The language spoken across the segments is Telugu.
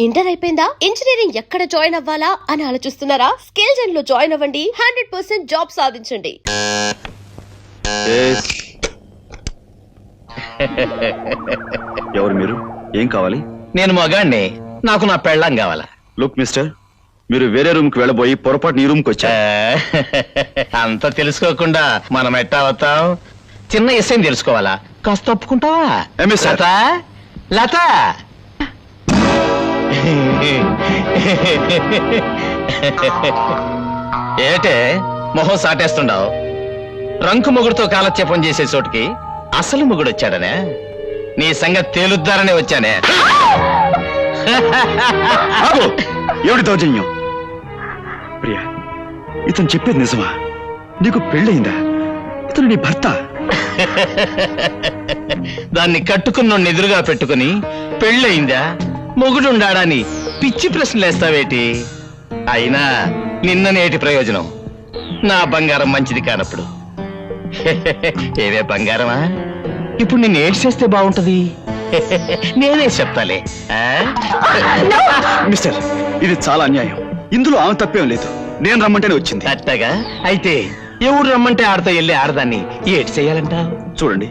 ఇంటర్ అయిపోయిందా? ఇంజనీరింగ్ ఎక్కడ జాయిన్ అవ్వాలా అని ఆలోచిస్తున్నారా? స్కిల్ జెన్ లో జాయిన్ అవ్వండి. 100% జాబ్ సాధించండి. ఎవరు మీరు? ఏం కావాలి? నేను మగాణ్ణి, నాకు నా పెళ్ళాం కావాలా. లుక్ మిస్టర్, మీరు వేరే రూమ్ కి వెళ్ళబోయి పొరపాటు నీ రూమ్ కి వచ్చా. అంత తెలుసుకోకుండా మనం ఎట్టా అవుతాం? చిన్న విషయం తెలుసుకోవాలా? కాస్త తప్పుకుంటావా? లత లత ఏటే మొహం సాటేస్తుండవు? రంకు మొగుడుతో కాలక్షేపం చేసే చోటుకి అసలు మొగుడు వచ్చాడనే? నీ సంగతి తేలుద్దారనే వచ్చానే. ఏమిటి దౌర్జన్యం? ప్రియా, ఇతను చెప్పేది నిజమా? నీకు పెళ్ళయిందా? ఇతను నీ భర్త? దాన్ని కట్టుకున్న ఎదురుగా పెట్టుకుని పెళ్ళయిందా, మొగుడుండాడని పిచ్చి ప్రశ్నలేస్తావేటి? అయినా నిన్ననేటి ప్రయోజనం? నా బంగారం మంచిది కానప్పుడు. ఏవే బంగారమా, ఇప్పుడు నిన్ను ఏడ్చేస్తే బాగుంటది. నేనే చెప్తాలే. మిస్టర్, ఇది చాలా అన్యాయం. ఇందులో ఆమె తప్పేం లేదు. నేను రమ్మంటేనే వచ్చింది. అట్టగా అయితే ఎవరు రమ్మంటే ఆడతా వెళ్ళి ఆడదాన్ని ఏటి చెయ్యాలంటావు? చూడండి,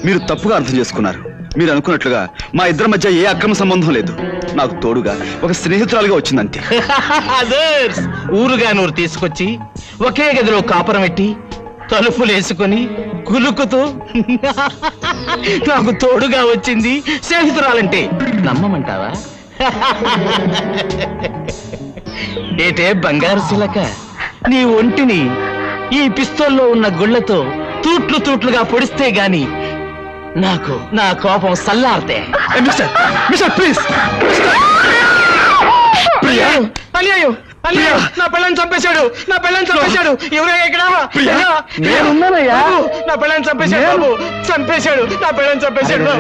మీరు తప్పుగా అర్థం చేసుకున్నారు. మీరు అనుకున్నట్లుగా మా ఇద్దరి మధ్య ఏ అక్రమ సంబంధం లేదు. నాకు తోడుగా ఒక స్నేహితురాలుగా వచ్చిందంతే. ఊరుగా నూరు తీసుకొచ్చి ఒకే గదిలో కాపురం పెట్టి తలుపులు వేసుకొని కులుకుతూ నాకు తోడుగా వచ్చింది స్నేహితురాలంటే నమ్మమంటావా? ఏటే బంగారు శిలక, నీ ఒంటిని ఈ పిస్తోల్లో ఉన్న గుళ్లతో తూట్లు తూట్లుగా పొడిస్తే గాని నాకు నా కోపం సల్లార్తే. ప్లీజ్. అయ్యో నా పిల్లని చంపేశాడు, నా పిల్లని చంపేశాడు. ఎవరో ఇక్కడ నేనున్నానయ్యా. నా పిల్లని చంపేశాడు బాబు, చంపేశాడు, నా పిల్లని చంపేశాడు.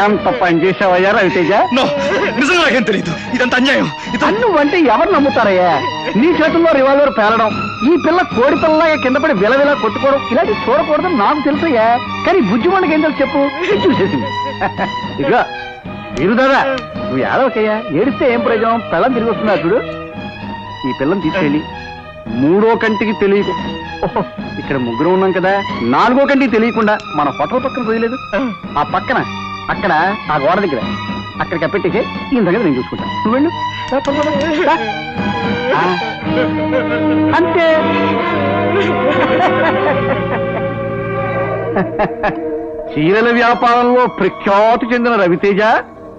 ఎంత పని చేసావయ్యా రవితేజ? నిజంగా నాకేం తెలియదు. ఇదంతా అన్యాయం. నువ్వంటే ఎవరు నమ్ముతారయ్యా? నీ చేతుల్లో రివాల్వర్ పేలడం, ఈ పిల్ల కోడి పిల్లలాగా కింద పడి విలవిలా కొట్టుకోవడం ఇలాంటి చూడకూడదని నాకు తెలుసయ్యా. కానీ బుజ్జిమండకి ఏం తెలుసు చెప్పు? చూసేసింది. ఇదిగో వీరు దాదా, నువ్వు ఏడవకయ్యా. ఏడిస్తే ఏం ప్రయోజనం? పిల్లని తిరిగి వస్తున్నా చూడు. ఈ పిల్లని తీసుకెళ్ళి మూడో కంటికి తెలియదు, ఇక్కడ ముగ్గురు ఉన్నాం కదా, నాలుగో కంటికి తెలియకుండా మన హోటల్ పక్కన పోయలేదు, ఆ పక్కన అక్కడ ఆ గోడ దగ్గర అక్కడ కప్పెట్టేసి ఈ దగ్గర నేను చూసుకుంటాను. నువ్వు వెళ్ళు. అంతే. చీరల వ్యాపారంలో ప్రఖ్యాతి చెందిన రవితేజ,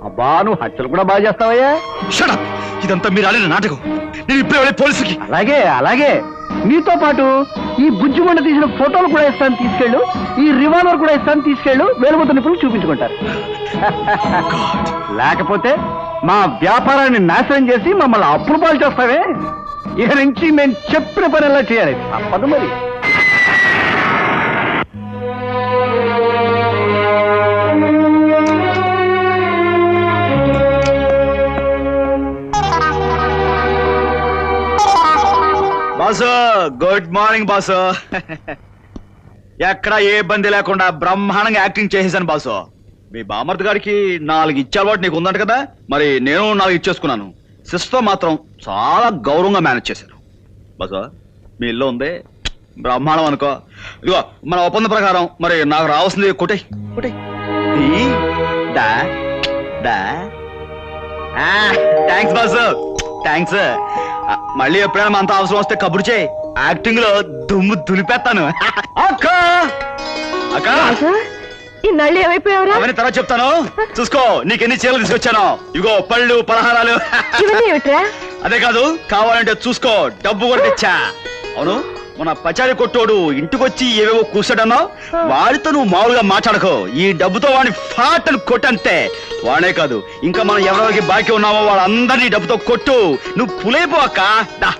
అబ్బా నువ్వు హత్యలు కూడా బాగా చేస్తావయ్యా. Shut up! ఇదంతా మీరు ఆడిన నాటకం. నేను ఇప్పుడే వెళ్ళి పోలీసుకి. అలాగే అలాగే, నీతో పాటు ఈ బుజ్జిమండ తీసిన ఫోటోలు కూడా ఇస్తాను తీసుకెళ్ళు, ఈ రివాల్వర్ కూడా ఇస్తాను తీసుకెళ్ళు. వేలుముద్ర నిపుణులు చూపించుకుంటారు. లేకపోతే మా వ్యాపారాన్ని నాశనం చేసి మమ్మల్ని అప్పులు పాలు చేస్తావే. ఇక నుంచి మేము చెప్పిన పని ఎలా చేయాలి? తప్పదు మరి. Boss, good morning boss. ఎక్కడ ఏ ఇబ్బంది లేకుండా బ్రహ్మాండంగా యాక్టింగ్ చేసేసాను బాసు. మీ బామర్ది గారికి 4 ఇచ్చే అలవాటు నీకు ఉందంట కదా, మరి నేను 4 ఇచ్చేసుకున్నాను. సిస్టర్ మాత్రం చాలా గౌరవంగా మేనేజ్ చేశాను బాసు. మీ ఇల్లు ఉంది, బ్రహ్మాండం అనుకో. ఇదిగో మన ఒప్పంద ప్రకారం మరి నాకు రావాల్సింది కొట్టే కొట్టే. Thanks boss, thanks. మళ్ళీ ఎప్పుడైనా మనతో అవసరం వస్తే కబురు చేయి. యాక్టింగ్ లో దుమ్ము దులిపేస్తాను. అక్క అక్క, ఇన్నాళ్ళు ఏమైపోయావురా? అవన్నీ తర్వాత చెప్తాను, చూసుకో. నీకెన్ని చీరలు తీసుకొచ్చాను. ఇగో పళ్ళు, పలహారాలు. అదే కాదు, కావాలంటే చూసుకో, డబ్బు కూడా తెచ్చా. అవును, మన పచారీ కొట్టోడు ఇంటికొచ్చి ఏవేవో కూర్చోడన్నావు, వాడితో నువ్వు మామూలుగా మాట్లాడకో. ఈ డబ్బుతో వాడిని ఫాటలు కొట్టంతే. వాడే కాదు, ఇంకా మనం ఎవరెవరికి బాకీ ఉన్నామో వాళ్ళందరినీ డబ్బుతో కొట్టు. నువ్వు పులైపో అక్క. దా.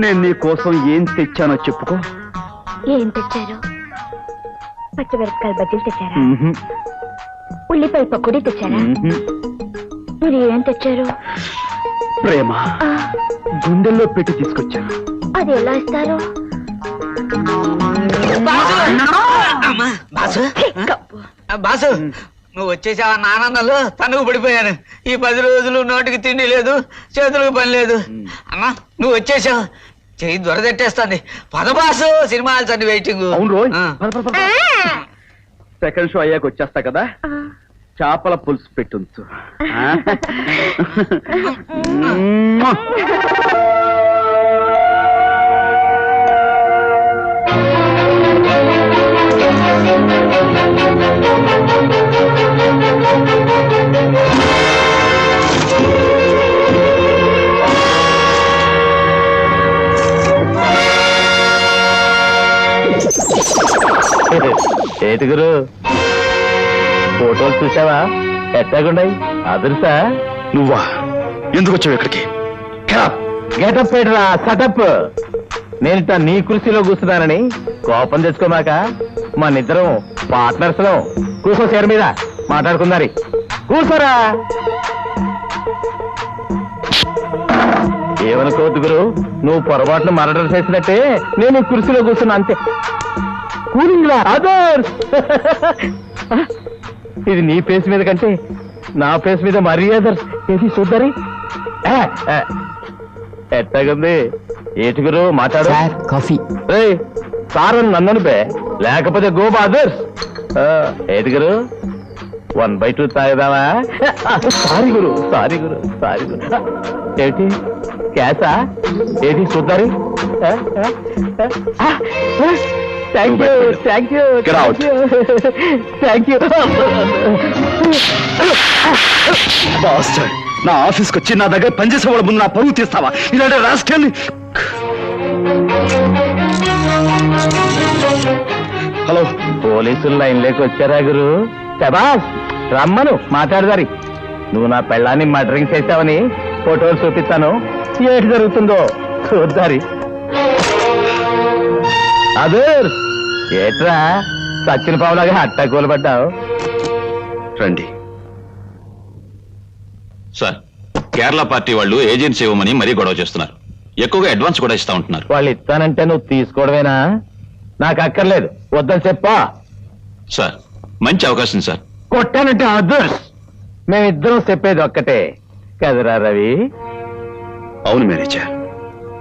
నేను నీ కోసం ఏం తెచ్చానో చెప్పుకో. ఏం తెచ్చారు? పచ్చిమిరపకాయల బజ్జీలు తెచ్చారా? మ్మ్హ్. ఉల్లిపాయ పకోడీ తెచ్చారా? మ్మ్హ్. మీరు ఏం తెచ్చారు? ప్రేమ ఆ, గుండెల్లో పెట్టి తీసుకొచ్చాను. అది ఎలా ఇస్తారు? బాసు బాసు నువ్వు వచ్చేసావా? ఆనందంలో తనుగు పడిపోయాను. ఈ 10 రోజులు నోటికి తిండి లేదు, చేతులకు పని లేదు. అమ్మా నువ్వు వచ్చేసావు, చెయ్యి దొరదెట్టేస్తుంది. పద బాసు, సినిమా హాల్స్ అన్ని వెయిటింగ్. అవును రోయ్, సెకండ్ షో అయ్యాక వచ్చేస్తా కదా, ఆ, చేపల పులుసు పెట్టుంచు. ఏటి గురు, ఫోటోలు చూసావా? ఎట్టాగుండాయి? అదురుసా? నువ్వా? ఎందుకు వచ్చావు ఇక్కడికి? గెటప్ పెట్టరా, సెటప్. నేనిట నీ కుర్చీలో కూర్చున్నానని కోపం తెచ్చుకోమాక. మన ఇద్దరం పార్ట్నర్స్ లో. కూర్చో చైర్ మీద, మాట్లాడుకుందారి. కూర్చోరా. ఏమనుకోవద్దు గురు, నువ్వు పొరపాటున మర్డర్ చేసినట్టే నేను ఈ కుర్చీలో కూర్చున్నా అంతే. కూలింగ్ లా అదర్స్. ఇది నీ ఫేస్ మీద కంటే నా ఫేస్ మీద మరీ అదర్స్. ఏది చూద్దరి ఎట్టగుంది? ఏటి గురు మాట్లాడు. కాఫీ. సార్ అని నన్ను పే, లేకపోతే గో అదర్స్. ఏటి గురు, 1/2 తాగుదామా? సారీ గురు, సారీ గురు, సారీ గురు. ఏటి క్యాసా? ఏది చూద్దరి? Thank you, thank you, Get out. Thank you. బాస్టర్, నా ఆఫీస్కి వచ్చి నా దగ్గర పనిచేసే వాళ్ళ ముందు నా పరువు తీస్తావా? ఇలాంటి రాసుకెళ్ళి. హలో, పోలీసులు లైన్లోకి వచ్చారా గురు? శబాస్, రమ్మను మాట్లాడదారి. నువ్వు నా పెళ్ళాన్ని మర్డరింగ్ చేశావని ఫోటోలు చూపిస్తాను, ఏటి జరుగుతుందో చూద్దారి. అదే ఏట్రా సచ్చిన పావులాగా అట్టా కూలబడ్డావు? రండి. సార్, కేరళ పార్టీ వాళ్ళు ఏజెన్సీ ఇవ్వమని మరీ గొడవ చేస్తున్నారు. ఎక్కువగా అడ్వాన్స్ కూడా ఇస్తా ఉంటున్నారు. వాళ్ళు ఇస్తానంటే నువ్వు తీసుకోవడమేనా? నాకు అక్కర్లేదు, వద్దని చెప్పా. సార్, మంచి అవకాశం సార్. కొట్టానంటే అదర్స్. మేమిద్దరం చెప్పేది ఒక్కటే కదరా రవి? అవును మేనేజర్,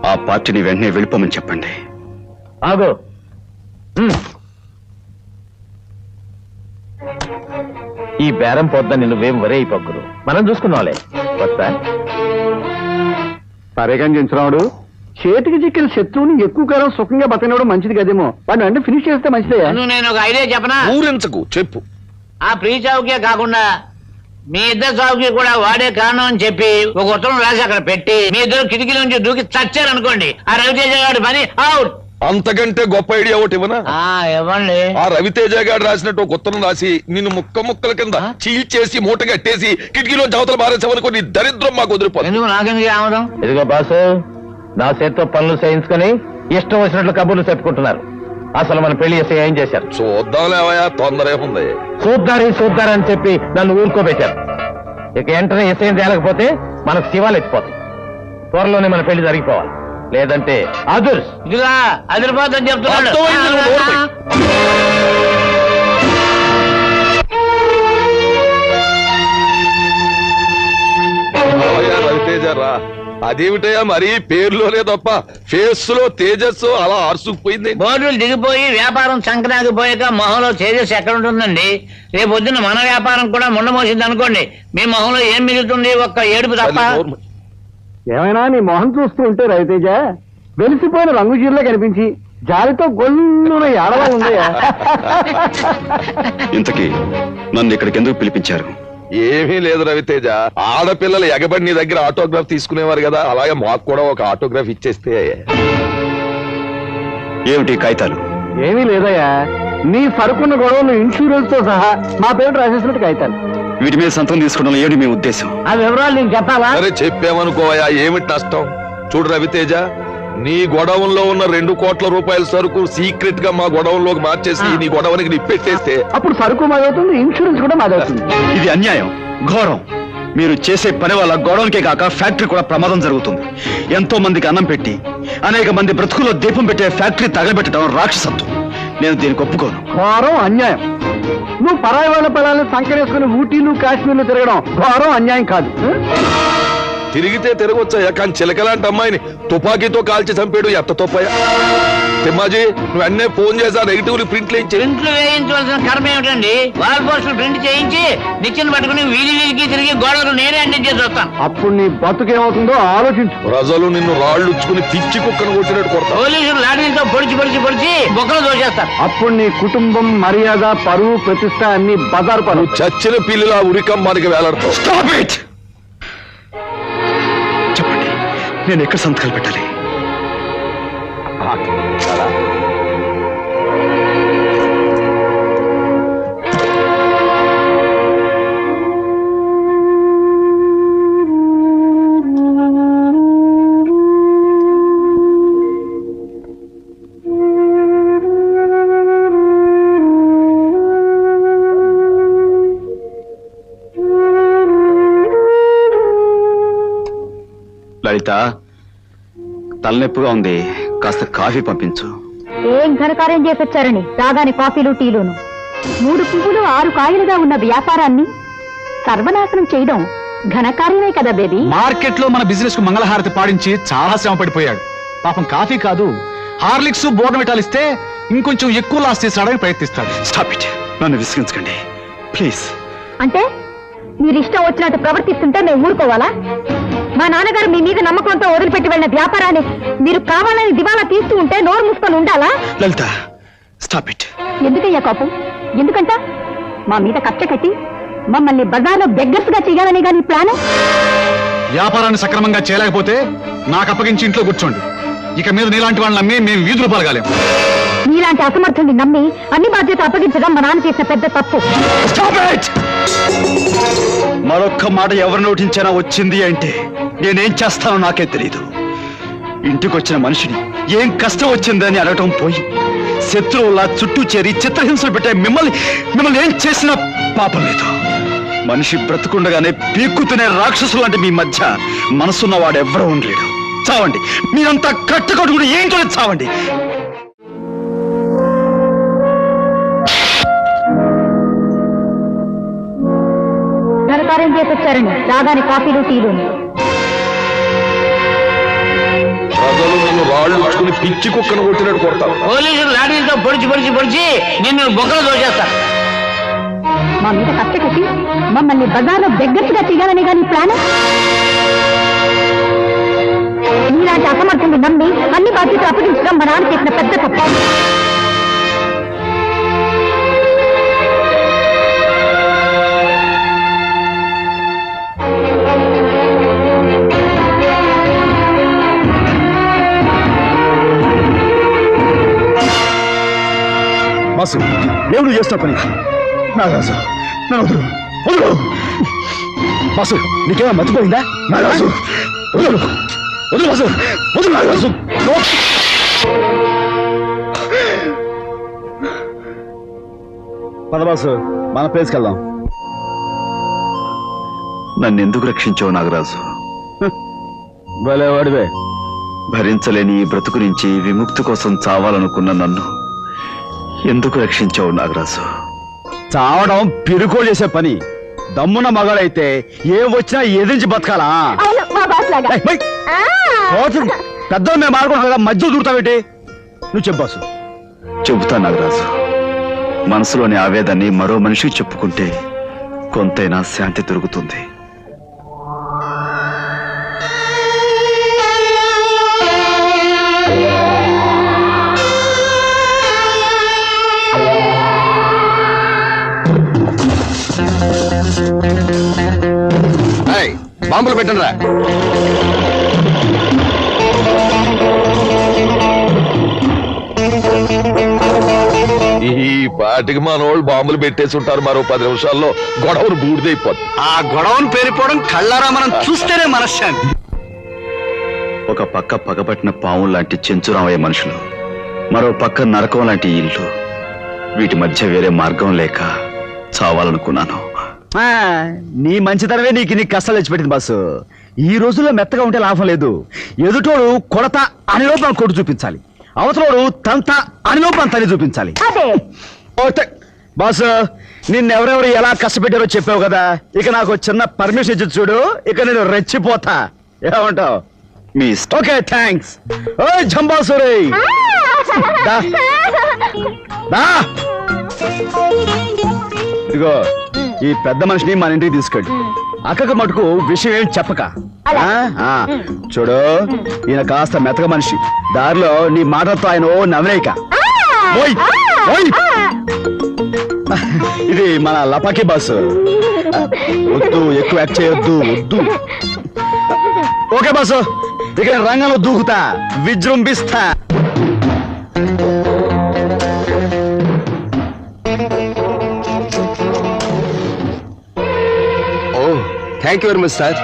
ఆ పార్టీని వెంటనే వెళ్ళిపోమని చెప్పండి. ఆగు. ఈ బేరం పొద్దని నువ్వేం వరే అయిపోకురు, మనం చూసుకున్నావులే. వస్తా. సరే కానీ జించరావుడు, చేతికి చిక్కిన శత్రువుని ఎక్కువ కాలం సుఖంగా బతకడం మంచిది కదేమో. వాడిని అంటే ఫినిష్ చేస్తే మంచిదే. నేను ఒక ఐడియా చెప్పనా? ఊరించకు, చెప్పు. ఆ ప్రీ చావుకే కాకుండా మీ ఇద్దరు చావుకి కూడా వాడే కారణం అని చెప్పి ఒక ఉత్తరం రాసి అక్కడ పెట్టి మీ ఇద్దరు కిటికీ నుంచి దూకి చచ్చారనుకోండి, ఆ రవితేజ గారి పని అవుట్. అంతకంటే గొప్ప ఐడియా ఒకటి ఇవ్వనా? ఇవ్వండి. ఆ రవితేజ గారు రాసినట్టు ఒక ఉత్తరం రాసి నిన్ను ముక్కల కింద చీల్చేసి మూట కట్టేసి కిటికీలో అవతల మారేసామనుకో, నీ దరిద్రం మాకు వదిలిపోతుంది. ఎందుకు నాకెందుకు ఆమదం? ఇదిగో బాసు, నా చేతితో పనులు చేయించుకొని ఇష్టం వచ్చినట్లు కబుర్లు చెప్పుకుంటున్నారు. అసలు మన పెళ్లి చేసి ఏం చేశారు? చూద్దాంలేవయా, తొందర ఏముంది? చూద్దారని చెప్పి నన్ను ఊరుకోబెట్టారు. ఇక వెంటనే ఎస్ఐం తేలకపోతే మనకు శివాలు ఎత్తిపోతాయి. త్వరలోనే మన పెళ్లి జరిగిపోవాలి, లేదంటే అదుర్స్. ఇదిగా అదిరిపోతుందని చెప్తున్నాడు. అర్థమైంది, నువ్వు నోరు మూయి. రావయ్యా రవితేజ రా. అదేమిటయ్యా, మరి పేరులోనే తప్ప ఫేస్ లో తేజస్సు అలా ఆర్సుకుపోయింది. బోర్డులు దిగిపోయి వ్యాపారం సంక్రాంతి పోయాక మొహంలో తేజస్ ఎక్కడ ఉంటుందండి? రేపు పొద్దున్న మన వ్యాపారం కూడా ముండమోసింది అనుకోండి, మీ మొహంలో ఏం మిగులుతుంది? ఒక్క ఏడుపు తప్ప. నోరు మూయి. ఏమైనా నీ మొహం చూస్తూ ఉంటే రవితేజ వెలిసిపోయిన రంగు చీరలో కనిపించి జాలితో గొల్లున ఏడవా ఉందయ్యా. ఇంతకీ నన్ను ఇక్కడికి ఎందుకు పిలిపించారు? ఏమీ లేదు రవితేజ, ఆడపిల్లలు ఎగబడి నీ దగ్గర ఆటోగ్రాఫ్ తీసుకునేవారు కదా, అలాగే మాకు కూడా ఒక ఆటోగ్రాఫ్ ఇచ్చేస్తే. ఏమిటి కాగితాలు? ఏమీ లేదయ్యా, నీ సరుకున్న గొడవలు ఇన్సూరెన్స్ తో సహా మా పేరు రాసేసినట్టు కాగితాలు. వీటి మీద సంతకం తీసుకోవడం ఏమిటి మీ ఉద్దేశం? ఆ వివరాలు నీకు చెప్పాలా? సరే చెప్పామనుకోవయా, ఏమిటి నష్టం? చూడు రవితేజ, నీ గొడవంలో ఉన్న 2 కోట్ల రూపాయల సరుకు సీక్రెట్ గా మా గొడవంలోకి మార్చేసి నీ గొడవనికి నిప్పెట్టేస్తే అప్పుడు సరుకు మాదవుతుంది, ఇన్సూరెన్స్ కూడా మాదవుతుంది. ఇది అన్యాయం, ఘోరం. మీరు చేసే పని వల్ల గొడవలకే కాక ఫ్యాక్టరీ కూడా ప్రమాదం జరుగుతుంది. ఎంతో మందికి అన్నం పెట్టి అనేక మంది బ్రతుకుల్లో దీపం పెట్టే ఫ్యాక్టరీ తగలబెట్టడం రాక్షసత్వం. నేను దీనికి ఒప్పుకోను. ఘోరం, అన్యాయం. నువ్వు పరాయి వాళ్ళ పిల్లల్ని సంకరేసుకుని ఊటీలు కాశ్మీర్లు తిరగడం ఘోరం, అన్యాయం కాదు. తిరిగితే తిరగొచ్చాయా, కానీ చిలకలాంటి అమ్మాయిని తుపాకీతో కాల్చి చంపాడు ఎత్త తోపయ్యా. తిమ్మాజీ నువ్వు అన్నే ఫోన్ చేసా నెగిటివ్ ప్రింట్లు ఇచ్చి. ప్రింట్లు వేయించవలసిన కర్మ ఏమిటండి? వాల్ పోస్టులు ప్రింట్ చేయించి నిచ్చెన పట్టుకుని వీధి వీధికి తిరిగి గోడలు నేనే అంటించి వస్తాను. అప్పుడు నీ బతుకేమవుతుందో ఆలోచించు. ప్రజలు నిన్ను రాళ్ళుచ్చుకుని పిచ్చి కుక్కను కొట్టినట్టు కొడతావు. పోలీసులు లాఠీలతో పొడిచి బొక్కలు దోచేస్తారు. అప్పుడు నీ కుటుంబం, మర్యాద, పరువు, ప్రతిష్ట అన్ని బజారు పరు. చచ్చిన పిల్లిలా ఉరికమ్మానికి వేలాడతావు. Stop it! చెప్పండి, నేను ఎక్కడ సంతకాలు పెట్టాలి? లలిత, తలనొప్పిగా ఉంది, కాస్త కాఫీ పంపించు. ఏం ఘనకార్యం చేసొచ్చారని రాగానే కాఫీలు టీలును. 3 పువ్వులు 6 కాయలుగా ఉన్న వ్యాపారాన్ని సర్వనాశనం చేయడం ఘనకార్యమే కదా బేబీ. మార్కెట్ లో మన బిజినెస్ కు మంగళహారతి పాడించి చాలా శ్రమ పడిపోయాడు. పాపం కాఫీ కాదు, హార్లిక్స్ బోర్నవిటాలు ఇస్తే ఇంకొంచెం ఎక్కువ లాస్ చేసాడని ప్రయత్నిస్తాడు. స్టాప్ ఇట్, నన్ను విసిగించకండి ప్లీజ్. అంటే మీరు ఇష్టం వచ్చినట్టు ప్రవర్తిస్తుంటే మేము ఊరుకోవాలా? మా నాన్నగారు మీ మీద నమ్మకంతో వదిలిపెట్టి వెళ్ళిన వ్యాపారాన్ని మీరు కావాలని దివాలా తీస్తూ ఉంటే నోరు మూసుకొని ఉండాలా? లలిత, స్టాప్ ఇట్. ఎందుకయ్యా కోపం? ఎందుకంట మా మీద కక్ష కట్టి మమ్మల్ని బజార్లో బెగ్గర్స్ గా చేయాలని గాని ప్లాన్? వ్యాపారాన్ని సక్రమంగా చేయలేకపోతే నాకు అప్పగించి ఇంట్లో కూర్చోండి. ఇక మీద నీలాంటి వాళ్ళని నమ్మి మేము వీధులు పాల్గాలేము. మీలాంటి అసమర్థుల్ని నమ్మి అన్ని బాధ్యత అప్పగించడం మా నాన్న చేసిన పెద్ద తప్పు. Stop it! మరొక్క మాట ఎవరు నోటించినా వచ్చింది అంటే నేనేం చేస్తానో నాకే తెలియదు. ఇంటికొచ్చిన మనిషిని ఏం కష్టం వచ్చిందని అడగటం పోయి శత్రువులా చుట్టూ చేరి చిత్రహింసలు పెట్టే మిమ్మల్ని ఏం చేసినా పాపం లేదు. మనిషి బ్రతుకుండగానే పీక్కుతునే రాక్షసులు అంటే మీ మధ్య మనసున్న వాడు ఎవరూ ఉండలేడు. చావండి, మీరంతా కట్టుకొట్టుకుని ఏం చూడదు, చావండి. ఘనకార్యం చేసొచ్చారని రాగానే కాఫీలు టీలును. ప్రజలు నిన్ను రాళ్ళుచ్చుకుని పిచ్చి కుక్కను కొట్టినట్టు కొడతావు. పోలీసులు లాఠీలతో పొడిచి నిన్ను బొక్కలు దోచేస్తారు. మా మీద కక్ష కట్టి మమ్మల్ని బజార్లో బెగ్గర్స్ గా చేయాలని గాని ప్లాన్? మీలాంటి అసమర్థుల్ని నమ్మి అన్ని బాధ్యతలు అప్పగించడం మా నాన్న చేసిన పెద్ద తప్పు. మాసు, దేవుడు చేస్తున్న పని నాగరాజు, నన్ను వదులు, వదులు. మాసు, నీకేమో మర్చిపోయిందా? నాగరాజు, వదులు, వదులు మాసు, వదులు నాగరాజు. పదబాసు, మన ప్లేస్కి వెళ్దాం. నన్ను ఎందుకు రక్షించావు నాగరాజు? భలేవాడివే. భరించలేని ఈ బ్రతుకు నుంచి విముక్తి కోసం చావాలనుకున్న నన్ను ఎందుకు రక్షించావు నాగరాజు? చావడం పిరుకో చేసే పని. దమ్మున్న మగాడైతే ఏం వచ్చినా ఎదిరించి బతకాలా? పెద్ద మేము మాడుకున్నాం కదా, మధ్య దూరుతావేంటి? నువ్వు చెప్పాసు. చెబుతా నాగరాజు, మనసులోని ఆవేదాన్ని మరో మనిషికి చెప్పుకుంటే కొంతైనా శాంతి దొరుకుతుంది. బాంబులు పెట్టండి రా. ఈ పాటికి మనోళ్ళు బాంబులు పెట్టేసి ఉంటారు. మరో 10 నిమిషాల్లో గొడవను బూడిదైపోతుంది. ఆ గొడవను పేరిపోవడం కళ్ళారా మనం చూస్తేనే మనశ్శాంతి. ఒక పక్క పగబట్టిన పాము లాంటి చెంచురామయ్య మనుషులు, మరో పక్క నరకం లాంటి ఇల్లు. వీటి మధ్య వేరే మార్గం లేక చావాలనుకున్నాను. నీ మంచితనమే నీకు కష్టాలు తెచ్చిపెట్టింది బాసు. ఈ రోజుల్లో మెత్తగా ఉంటే లాభం లేదు. ఎదుటోడు కొడత అని లోపల కొట్టు చూపించాలి, అవతలోడు తంత అని లోపల తని చూపించాలి. బాసు, నిన్నెవరెవరు ఎలా కష్టపెట్టారో చెప్పావు కదా, ఇక నాకు చిన్న పర్మిషన్ ఇచ్చి చూడు, ఇక నేను రెచ్చిపోతా. ఏమంటావు? మీ ఓకే, థ్యాంక్స్. ఓ జంబాసురే, ఇదిగో ఈ పెద్ద మనిషిని మన ఇంటికి తీసుకెళ్ళి అక్కకు మటుకు విషయం ఏం చెప్పక. చూడు, ఈయన కాస్త మెతక మనిషి. దారిలో నీ మాటలతో ఆయన ఓ నవ్వేక. ఇది మన లపాకి బాసు. వద్దు, ఎక్కువ యాక్ట్ చేయొద్దు, వద్దు. ఓకే బాసు, ఇక రంగంలో దూకుతా, విజృంభిస్తా. Thank you very much sir.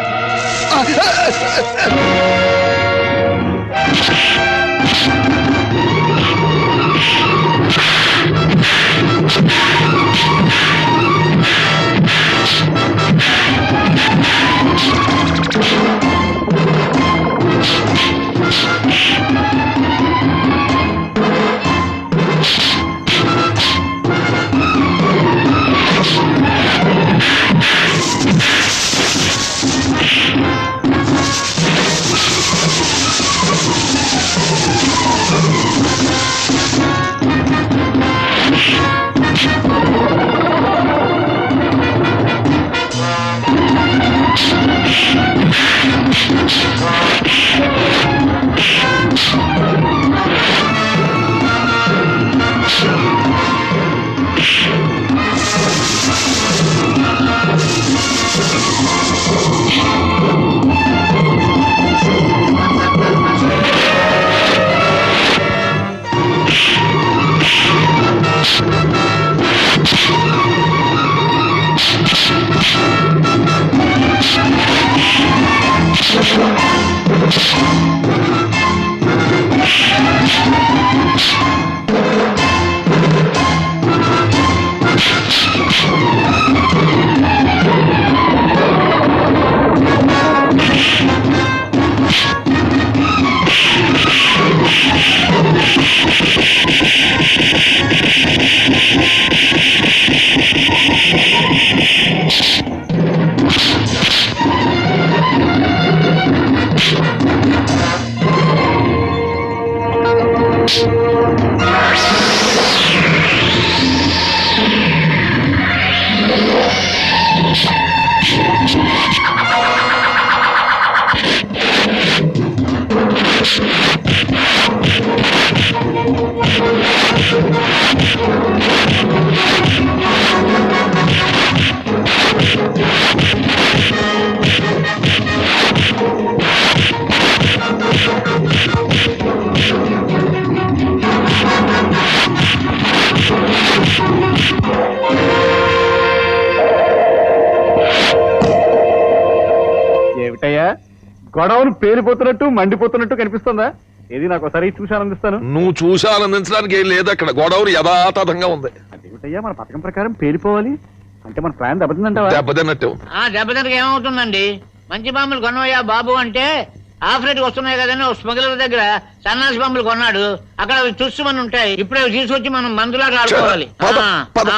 ఏమిటయ్యా, గొడవలు పేలిపోతున్నట్టు మండిపోతున్నట్టు కనిపిస్తుందా? ఏది నాకు ఒకసారి చూసి ఆనందిస్తాను. నువ్వు చూసి ఆనందించడానికి ఏం లేదు, అక్కడ గోదావరి యథాతథంగా ఉంది. అదేమిటయ్యా, మన పథకం ప్రకారం పేలిపోవాలి అంటే మన ప్లాన్ దెబ్బతిందంటావా? దెబ్బతిన్నట్టే ఉంది. దెబ్బతినకి ఏమవుతుందండి? మంచి బాంబులు కొనవయ్యా బాబు అంటే ఆఫ్రేట్ వస్తున్నాయి కదండి, ఒక స్మగ్లర్ దగ్గర సన్నాసి బాంబులు కొన్నాడు. అక్కడ అవి చూసుమని ఉంటాయి, ఇప్పుడే తీసుకొచ్చి మనం మందులాగా ఆడుకోవాలి. పద, పద.